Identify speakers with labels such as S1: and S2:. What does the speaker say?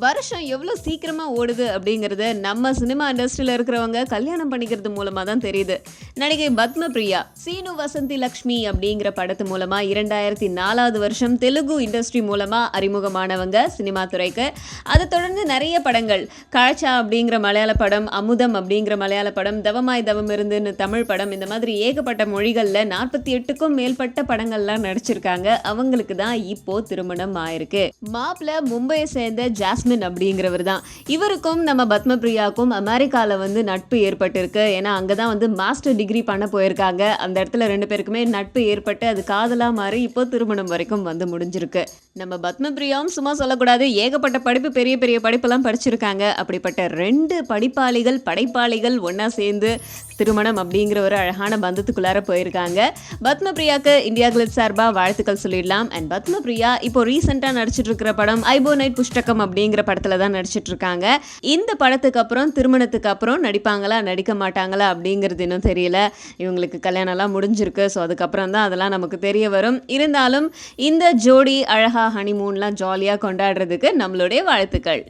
S1: வருஷம் எவ்வளோ சீக்கிரமா ஓடுது அப்படிங்கிறது நம்ம சினிமா இண்டஸ்ட்ரியில இருக்கிறவங்க கல்யாணம் பண்ணிக்கிறது மூலமா தான் தெரியுது. நடிகை பத்மபிரியா சீனு வசந்தி லக்ஷ்மி அப்படிங்கிற படத்து மூலமா 2004வது வருஷம் தெலுங்கு இண்டஸ்ட்ரி மூலமா அறிமுகமானவங்க சினிமா துறைக்கு. அதை தொடர்ந்து நிறைய படங்கள், காழ்ச்சா அப்படிங்கிற மலையாள படம், அமுதம் அப்படிங்கிற மலையாள படம், தவமாய் தவம் இருந்துன்னு தமிழ் படம், இந்த மாதிரி ஏகப்பட்ட மொழிகள்ல 48க்கும் மேற்பட்ட படங்கள்லாம் நடிச்சிருக்காங்க. அவங்களுக்கு தான் இப்போ திருமணம் ஆயிருக்கு. மாப்பிள்ள மும்பையை சேர்ந்த ஜாஸ்மின் அப்படிங்கிறவர் தான். இவருக்கும் நம்ம பத்மபிரியாவுக்கும் அமெரிக்கால நட்பு ஏற்பட்டிருக்கு. ஏன்னா அங்கதான் மாஸ்டர் டிகிரி பண்ண போயிருக்காங்க. அந்த இடத்துல ரெண்டு பேருக்குமே நட்பு ஏற்பட்டு அது காதலா மாறி இப்போ திருமணம் வரைக்கும் முடிஞ்சிருக்கு. நம்ம பத்மபிரியாவும் சும்மா சொல்லக்கூடாது, ஏகப்பட்ட படிப்பு, பெரிய பெரிய படிப்பெல்லாம் படிச்சிருக்காங்க. அப்படிப்பட்ட ரெண்டு படிப்பாளிகள், படைப்பாளிகள் ஒன்னா சேர்ந்து திருமணம் அப்படிங்கிற ஒரு அழகான பந்தத்துக்குள்ளார போயிருக்காங்க. பத்மபிரியாக்கு இந்தியா கிளிட்ஸ் சார்பா வாழ்த்துக்கள் சொல்லிடலாம். அண்ட் பத்மபிரியா இப்போ ரீசெண்டா நடிச்சிட்டு இருக்கிற படம் ஐபோ நைட் புஷ்டகம் அப்படிங்கிற படத்துல தான் நடிச்சிட்டு இருக்காங்க. இந்த படத்துக்கு அப்புறம் திருமணத்துக்கு அப்புறம் நடிப்பாங்களா நடிக்க மாட்டாங்களா அப்படிங்கிறது இன்னும் தெரியல. இவங்களுக்கு கல்யாணம் எல்லாம் முடிஞ்சிருக்கு. ஸோ அதுக்கப்புறம் தான் அதெல்லாம் நமக்கு தெரிய வரும். இருந்தாலும் இந்த ஜோடி அழகா ஹனிமூன்லாம் ஜாலியா கொண்டாடுறதுக்கு நம்மளுடைய வாழ்த்துக்கள்.